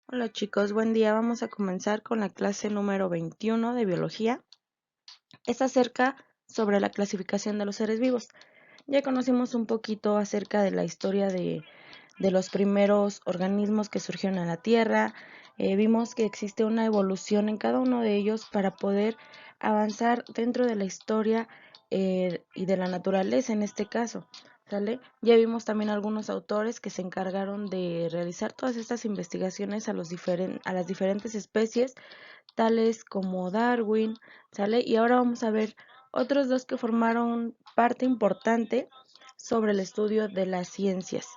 Hola chicos, buen día. Vamos a comenzar con la clase número 21 de biología. Es acerca sobre la clasificación de los seres vivos. Ya conocimos un poquito acerca de la historia de los primeros organismos que surgieron en la Tierra. Vimos que existe una evolución en cada uno de ellos para poder avanzar dentro de la historia y de la naturaleza en este caso. ¿Sale? Ya vimos también algunos autores que se encargaron de realizar todas estas investigaciones a las diferentes especies, tales como Darwin, ¿sale? Y ahora vamos a ver otros dos que formaron parte importante sobre el estudio de las ciencias.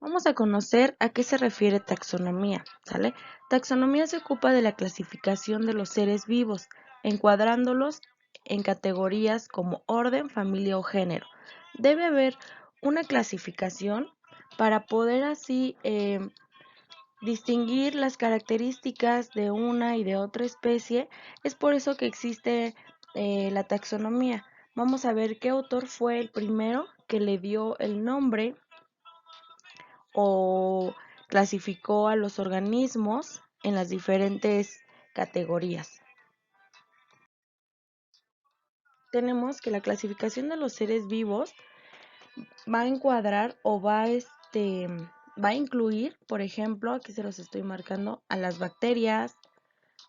Vamos a conocer a qué se refiere taxonomía, ¿sale? Taxonomía se ocupa de la clasificación de los seres vivos, encuadrándolos en categorías como orden, familia o género. Debe haber una clasificación para poder así distinguir las características de una y de otra especie. Es por eso que existe la taxonomía. Vamos a ver qué autor fue el primero que le dio el nombre o clasificó a los organismos en las diferentes categorías. Tenemos que la clasificación de los seres vivos va a encuadrar o va a incluir, por ejemplo, aquí se los estoy marcando, a las bacterias,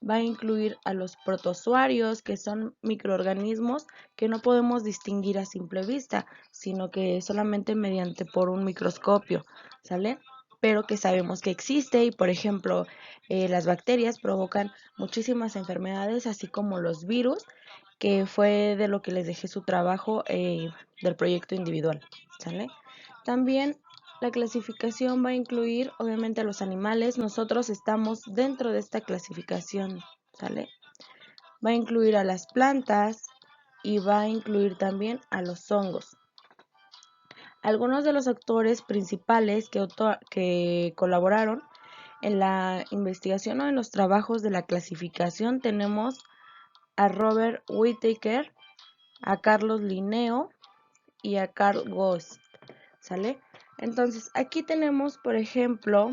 va a incluir a los protozoarios, que son microorganismos que no podemos distinguir a simple vista, sino que solamente mediante por un microscopio, ¿sale? Pero que sabemos que existe y, por ejemplo, las bacterias provocan muchísimas enfermedades, así como los virus, que fue de lo que les dejé su trabajo del proyecto individual, ¿sale? También la clasificación va a incluir, obviamente, a los animales. Nosotros estamos dentro de esta clasificación, ¿sale? Va a incluir a las plantas y va a incluir también a los hongos. Algunos de los autores principales que colaboraron en la investigación o en los trabajos de la clasificación tenemos a Robert Whittaker, a Carlos Linneo y a Carl Ghost, ¿sale? Entonces, aquí tenemos, por ejemplo,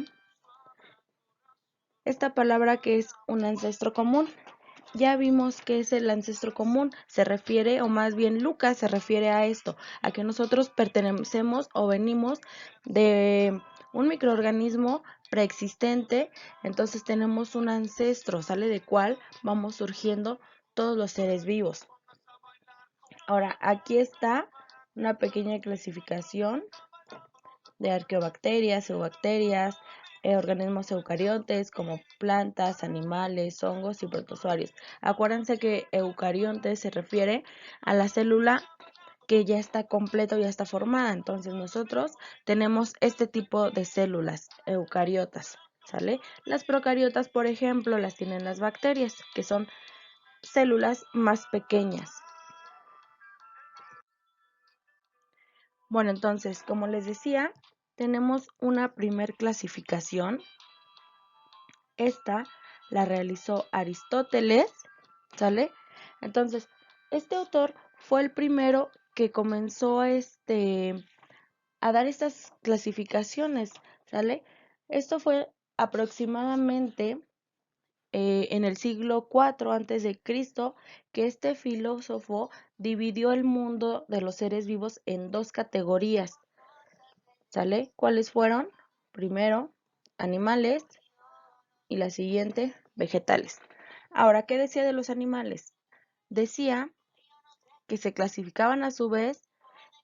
esta palabra que es un ancestro común. Ya vimos que es el ancestro común, se refiere, o más bien Lucas se refiere a esto, a que nosotros pertenecemos o venimos de un microorganismo preexistente, entonces tenemos un ancestro, sale de cual vamos surgiendo todos los seres vivos. Ahora, aquí está una pequeña clasificación de arqueobacterias, eubacterias, organismos eucariontes como plantas, animales, hongos y protozoarios. Acuérdense que eucariontes se refiere a la célula que ya está completa o ya está formada. Entonces nosotros tenemos este tipo de células eucariotas, ¿sale? Las procariotas, por ejemplo, las tienen las bacterias, que son células más pequeñas. Bueno, entonces, como les decía, tenemos una primer clasificación. Esta la realizó Aristóteles, ¿sale? Entonces, este autor fue el primero que comenzó a dar estas clasificaciones, ¿sale? Esto fue aproximadamente en el siglo IV antes de Cristo, que este filósofo dividió el mundo de los seres vivos en dos categorías, ¿sale? ¿Cuáles fueron? Primero, animales y la siguiente, vegetales. Ahora, ¿qué decía de los animales? Decía que se clasificaban a su vez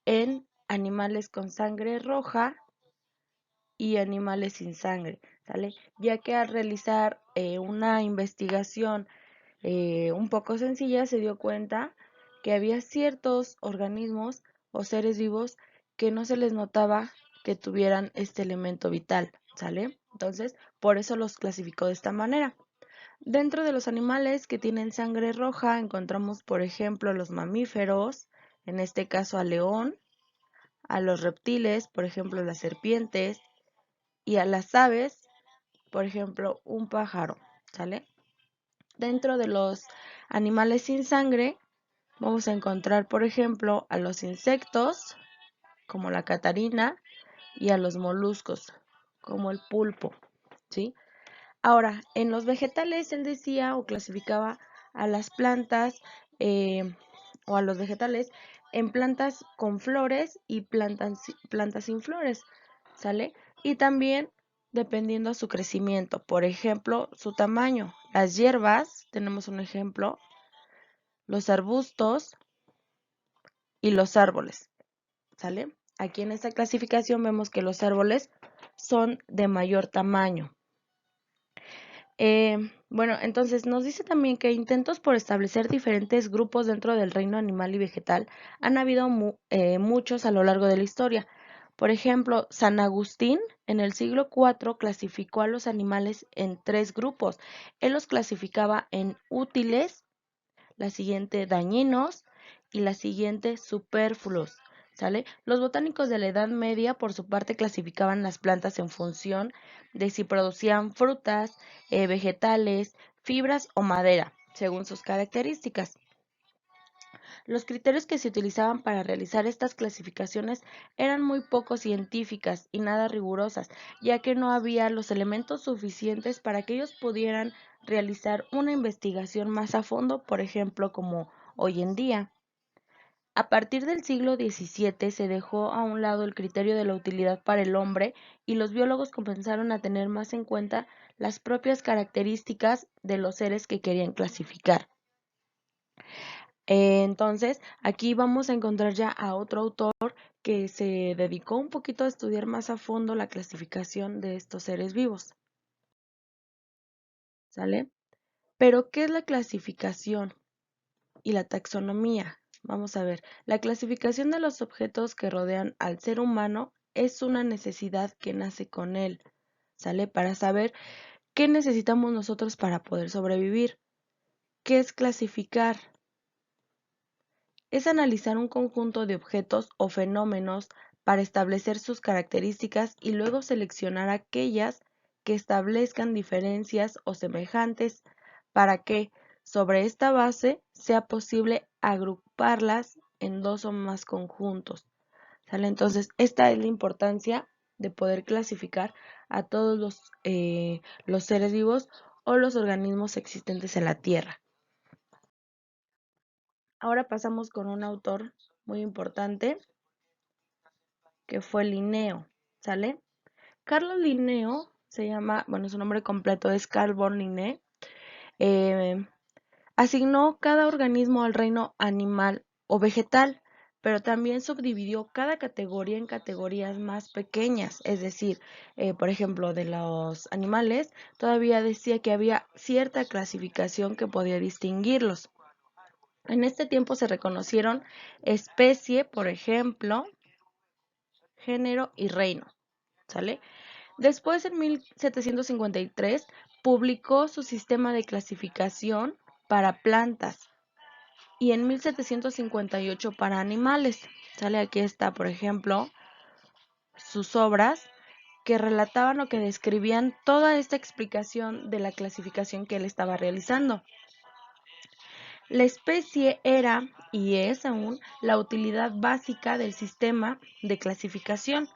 en animales con sangre roja y animales sin sangre, ¿sale? Ya que al realizar una investigación un poco sencilla se dio cuenta que había ciertos organismos o seres vivos que no se les notaba que tuvieran este elemento vital, ¿sale? Entonces, por eso los clasificó de esta manera. Dentro de los animales que tienen sangre roja encontramos, por ejemplo, los mamíferos, en este caso al león, a los reptiles, por ejemplo, las serpientes, y a las aves, por ejemplo, un pájaro, ¿sale? Dentro de los animales sin sangre vamos a encontrar, por ejemplo, a los insectos, como la catarina, y a los moluscos, como el pulpo, ¿sí? Ahora, en los vegetales él decía o clasificaba a las plantas o a los vegetales en plantas con flores y plantas sin flores, ¿sale? Y también dependiendo a su crecimiento, por ejemplo, su tamaño. Las hierbas, tenemos un ejemplo, los arbustos y los árboles, ¿sale? Aquí en esta clasificación vemos que los árboles son de mayor tamaño. Bueno, entonces nos dice también que intentos por establecer diferentes grupos dentro del reino animal y vegetal han habido muchos a lo largo de la historia. Por ejemplo, San Agustín en el siglo IV clasificó a los animales en 3 grupos. Él los clasificaba en útiles, la siguiente dañinos y la siguiente superfluos. ¿Sale? Los botánicos de la Edad Media, por su parte, clasificaban las plantas en función de si producían frutas, vegetales, fibras o madera, según sus características. Los criterios que se utilizaban para realizar estas clasificaciones eran muy poco científicas y nada rigurosas, ya que no había los elementos suficientes para que ellos pudieran realizar una investigación más a fondo, por ejemplo, como hoy en día. A partir del siglo XVII se dejó a un lado el criterio de la utilidad para el hombre y los biólogos comenzaron a tener más en cuenta las propias características de los seres que querían clasificar. Entonces, aquí vamos a encontrar ya a otro autor que se dedicó un poquito a estudiar más a fondo la clasificación de estos seres vivos. ¿Sale? Pero, ¿qué es la clasificación y la taxonomía? Vamos a ver, la clasificación de los objetos que rodean al ser humano es una necesidad que nace con él, ¿sale? Para saber qué necesitamos nosotros para poder sobrevivir. ¿Qué es clasificar? Es analizar un conjunto de objetos o fenómenos para establecer sus características y luego seleccionar aquellas que establezcan diferencias o semejantes para que, sobre esta base, sea posible agruparlas en 2 o más conjuntos. ¿Sale? Entonces, esta es la importancia de poder clasificar a todos los seres vivos o los organismos existentes en la Tierra. Ahora pasamos con un autor muy importante que fue Linneo, ¿sale? Carlos Linneo se llama, bueno, su nombre completo es Carl von Linné, eh, asignó cada organismo al reino animal o vegetal, pero también subdividió cada categoría en categorías más pequeñas, es decir, por ejemplo, de los animales, todavía decía que había cierta clasificación que podía distinguirlos. En este tiempo se reconocieron especie, por ejemplo, género y reino, ¿sale? Después, en 1753, publicó su sistema de clasificación para plantas y en 1758 para animales. ¿Sale? Aquí está, por ejemplo, sus obras que relataban o que describían toda esta explicación de la clasificación que él estaba realizando. La especie era y es aún la utilidad básica del sistema de clasificación.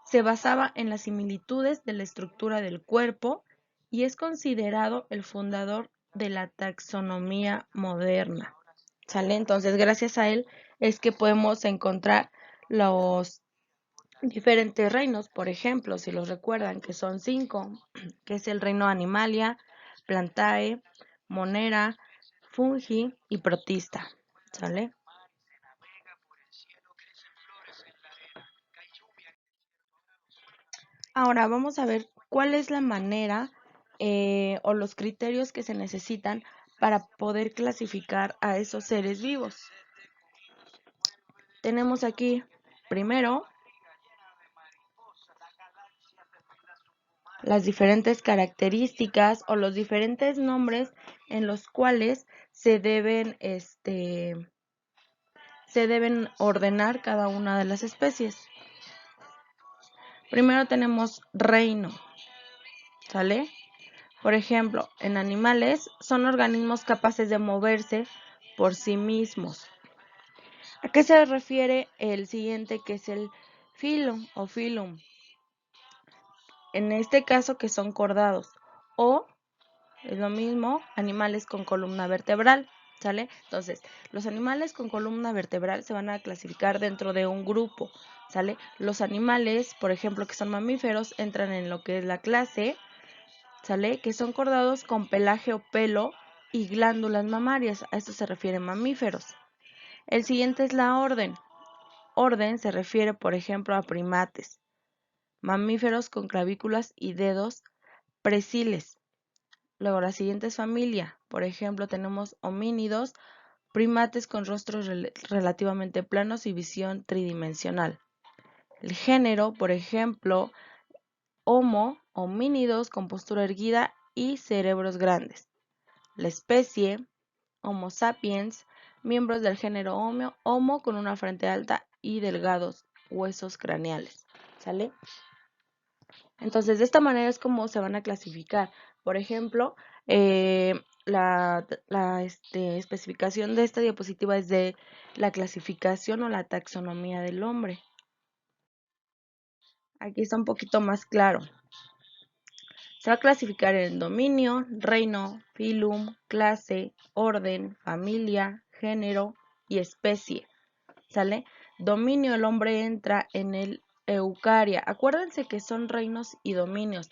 Se basaba en las similitudes de la estructura del cuerpo y es considerado el fundador de la taxonomía moderna. ¿Sale? Entonces, gracias a él es que podemos encontrar los diferentes reinos, por ejemplo, si los recuerdan, que son 5, que es el reino Animalia, Plantae, Monera, Fungi y Protista, ¿sale? Ahora vamos a ver cuál es la manera o los criterios que se necesitan para poder clasificar a esos seres vivos. Tenemos aquí, primero, las diferentes características o los diferentes nombres en los cuales se deben ordenar cada una de las especies. Primero tenemos reino, ¿sale? Por ejemplo, en animales son organismos capaces de moverse por sí mismos. ¿A qué se refiere el siguiente que es el filo o filum? En este caso que son cordados. O es lo mismo, animales con columna vertebral, ¿sale? Entonces, los animales con columna vertebral se van a clasificar dentro de un grupo, ¿sale? Los animales, por ejemplo, que son mamíferos, entran en lo que es la clase, ¿sale? Que son cordados con pelaje o pelo y glándulas mamarias. A esto se refieren mamíferos. El siguiente es la orden. Orden se refiere, por ejemplo, a primates, mamíferos con clavículas y dedos presiles. Luego la siguiente es familia. Por ejemplo, tenemos homínidos, primates con rostros relativamente planos y visión tridimensional. El género, por ejemplo, Homo, homínidos con postura erguida y cerebros grandes. La especie, Homo sapiens, miembros del género Homo con una frente alta y delgados huesos craneales. ¿Sale? Entonces, de esta manera es como se van a clasificar. Por ejemplo, la especificación de esta diapositiva es de la clasificación o la taxonomía del hombre. Aquí está un poquito más claro. Se va a clasificar en dominio, reino, filum, clase, orden, familia, género y especie. ¿Sale? Dominio, el hombre entra en el eucaria. Acuérdense que son reinos y dominios.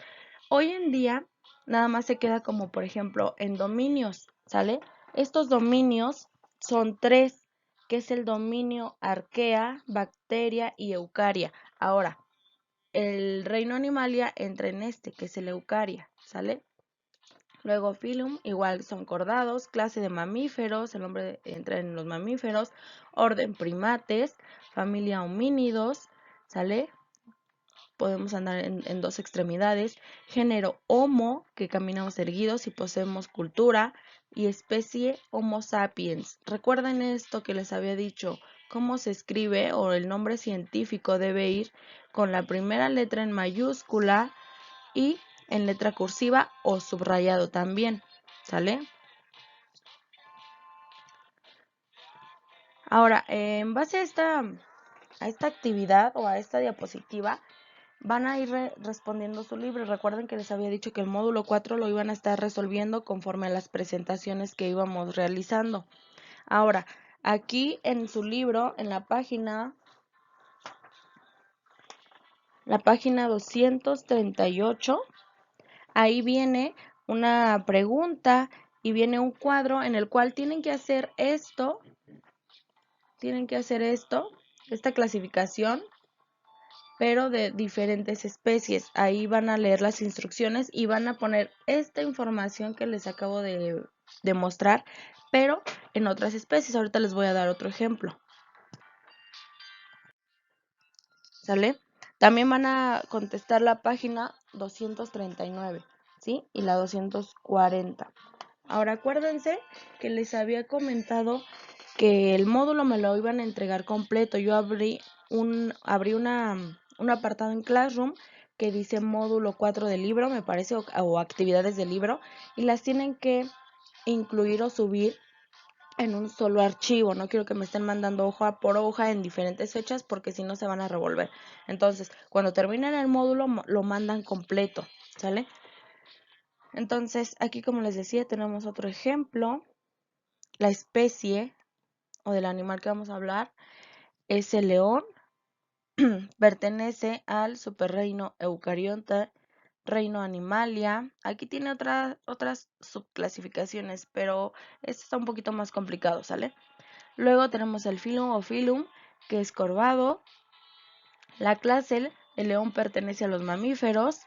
Hoy en día nada más se queda como, por ejemplo, en dominios, ¿sale? Estos dominios son tres, que es el dominio arquea, bacteria y eucaria. Ahora, el reino animalia entra en este, que es el eucaria, ¿sale? Luego filum, igual son cordados, clase de mamíferos, el hombre entra en los mamíferos, orden primates, familia homínidos, ¿sale? Podemos andar en dos extremidades, género Homo, que caminamos erguidos y poseemos cultura, y especie Homo sapiens. Recuerden esto que les había dicho, cómo se escribe o el nombre científico debe ir con la primera letra en mayúscula y en letra cursiva o subrayado también, ¿sale? Ahora, en base a esta actividad o a esta diapositiva, van a ir respondiendo su libro. Recuerden que les había dicho que el módulo 4 lo iban a estar resolviendo conforme a las presentaciones que íbamos realizando. Ahora, aquí en su libro, en la página 238, ahí viene una pregunta y viene un cuadro en el cual tienen que hacer esta clasificación, pero de diferentes especies. Ahí van a leer las instrucciones y van a poner esta información que les acabo de mostrar, pero en otras especies. Ahorita les voy a dar otro ejemplo. ¿Sale? También van a contestar la página 239, ¿sí? Y la 240. Ahora acuérdense que les había comentado que el módulo me lo iban a entregar completo. Yo abrí un apartado en Classroom que dice módulo 4 del libro, me parece, o actividades del libro, y las tienen que incluir o subir en un solo archivo. No quiero que me estén mandando hoja por hoja en diferentes fechas porque si no se van a revolver. Entonces, cuando terminen el módulo, lo mandan completo, ¿sale? Entonces, aquí como les decía, tenemos otro ejemplo. La especie o del animal que vamos a hablar es el león. Pertenece al superreino Eucarionta, reino Animalia. Aquí tiene otras subclasificaciones, pero este está un poquito más complicado, ¿sale? Luego tenemos el filum o filum, que es corvado. La clase, el león pertenece a los mamíferos.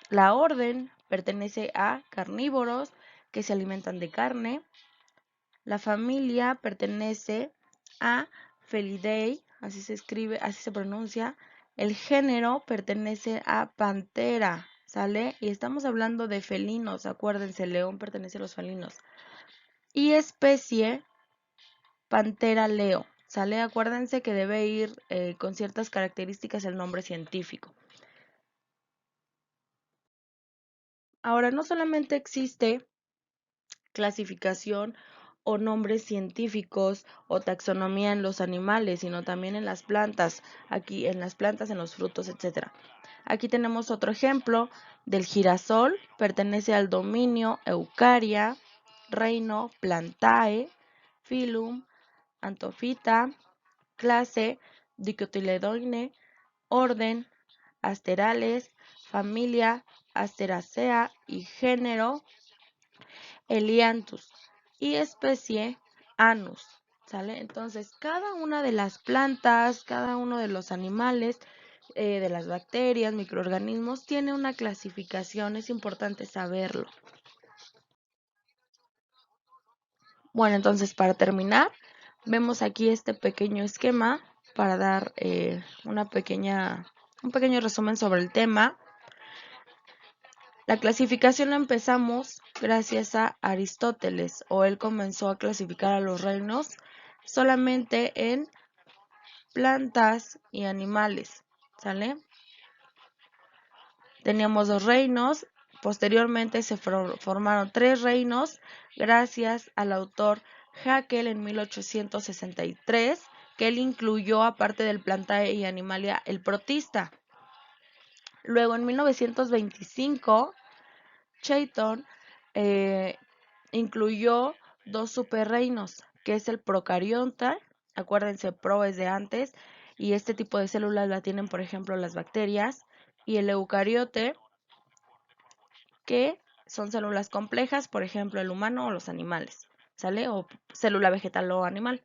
La orden pertenece a carnívoros que se alimentan de carne. La familia pertenece a Felidae, así se escribe, así se pronuncia. El género pertenece a Pantera, ¿sale? Y estamos hablando de felinos, acuérdense, el león pertenece a los felinos. Y especie, Pantera leo, ¿sale? Acuérdense que debe ir con ciertas características el nombre científico. Ahora, no solamente existe clasificación o nombres científicos o taxonomía en los animales, sino también en las plantas, aquí en las plantas, en los frutos, etc. Aquí tenemos otro ejemplo del girasol, pertenece al dominio Eucaria, reino Plantae, filum Anthophyta, clase Dicotyledone, orden Asterales, familia Asteraceae y género Elianthus y especie Anus, ¿sale? Entonces, cada una de las plantas, cada uno de los animales, de las bacterias, microorganismos, tiene una clasificación, es importante saberlo. Bueno, entonces para terminar, vemos aquí este pequeño esquema para dar un pequeño resumen sobre el tema. La clasificación la empezamos gracias a Aristóteles, o él comenzó a clasificar a los reinos solamente en plantas y animales, ¿sale? Teníamos 2 reinos, posteriormente se formaron 3 reinos gracias al autor Haeckel en 1863, que él incluyó, aparte del Plantae y Animalia, el Protista. Luego en 1925, Chayton incluyó 2 superreinos, que es el Procariota, acuérdense, pro es de antes, y este tipo de células la tienen, por ejemplo, las bacterias, y el eucariote, que son células complejas, por ejemplo, el humano o los animales, ¿sale? O célula vegetal o animal.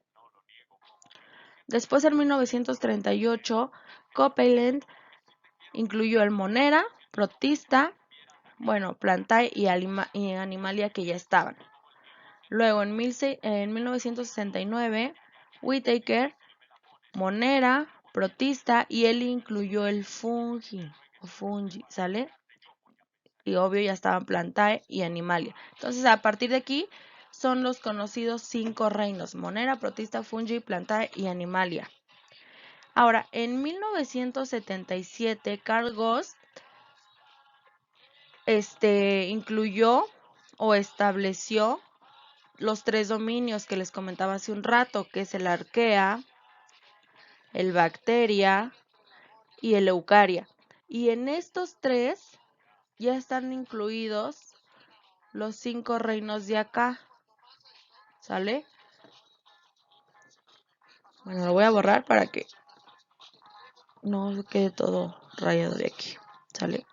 Después, en 1938, Copeland incluyó el Monera, Protista, bueno, Plantae y Animalia, que ya estaban. Luego, en 1969, Whittaker, Monera, Protista, y él incluyó el fungi, ¿sale? Y obvio ya estaban Plantae y Animalia. Entonces, a partir de aquí son los conocidos 5 reinos: Monera, Protista, Fungi, Plantae y Animalia. Ahora, en 1977, Carl Goss incluyó o estableció los 3 dominios que les comentaba hace un rato, que es el Archaea, el Bacteria y el Eucaria. Y en estos 3 ya están incluidos los 5 reinos de acá, ¿sale? Bueno, lo voy a borrar para que no quede todo rayado de aquí, ¿sale?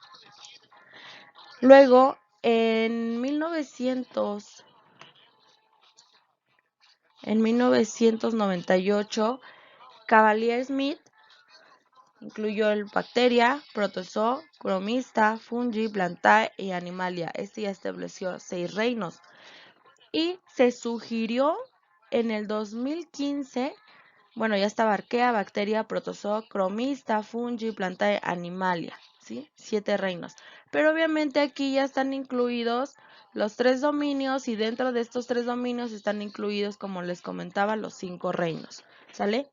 Luego, en 1998, Cavalier-Smith incluyó el Bacteria, Protozoo, Cromista, Fungi, Plantae y Animalia. Este ya estableció 6 reinos. Y se sugirió en el 2015, bueno, ya estaba Archaea, Bacteria, Protozoo, Cromista, Fungi, Plantae, Animalia, ¿sí? 7 reinos. Pero obviamente aquí ya están incluidos los 3 dominios, y dentro de estos 3 dominios están incluidos, como les comentaba, los 5 reinos, ¿sale?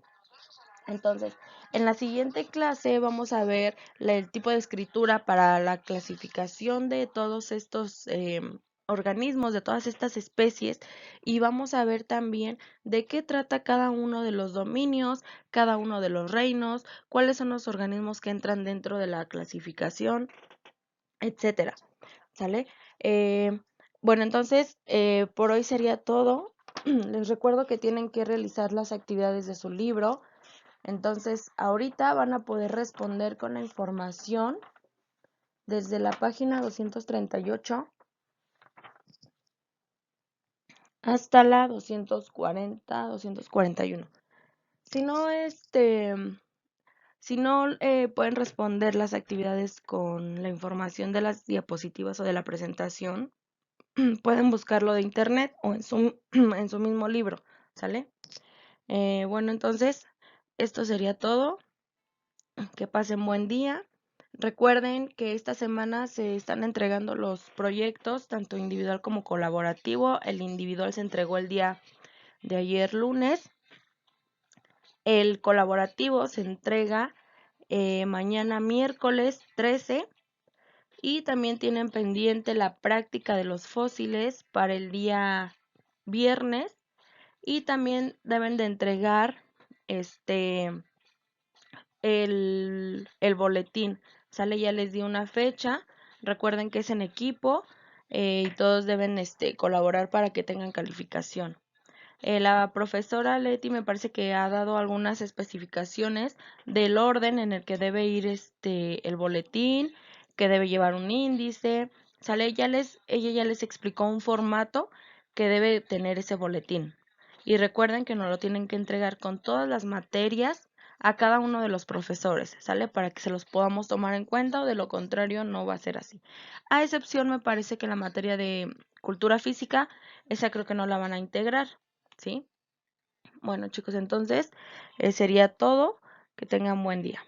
Entonces, en la siguiente clase vamos a ver el tipo de escritura para la clasificación de todos estos organismos, de todas estas especies, y vamos a ver también de qué trata cada uno de los dominios, cada uno de los reinos, cuáles son los organismos que entran dentro de la clasificación, etcétera. ¿Sale? Bueno, entonces, por hoy sería todo. Les recuerdo que tienen que realizar las actividades de su libro. Entonces, ahorita van a poder responder con la información desde la página 238 hasta la 240, 241. Si no, pueden responder las actividades con la información de las diapositivas o de la presentación, pueden buscarlo de internet o en su, en su mismo libro, ¿sale? Bueno, entonces, esto sería todo. Que pasen buen día. Recuerden que esta semana se están entregando los proyectos, tanto individual como colaborativo. El individual se entregó el día de ayer lunes. El colaborativo se entrega mañana miércoles 13. Y también tienen pendiente la práctica de los fósiles para el día viernes y también deben de entregar el boletín, ¿sale? Ya les di una fecha, recuerden que es en equipo y todos deben colaborar para que tengan calificación. La profesora Leti me parece que ha dado algunas especificaciones del orden en el que debe ir el boletín, que debe llevar un índice, ¿sale? Ella ya les explicó un formato que debe tener ese boletín. Y recuerden que nos lo tienen que entregar con todas las materias a cada uno de los profesores, ¿sale? Para que se los podamos tomar en cuenta o de lo contrario no va a ser así. A excepción me parece que la materia de cultura física, esa creo que no la van a integrar, ¿sí? Bueno chicos, entonces sería todo. Que tengan buen día.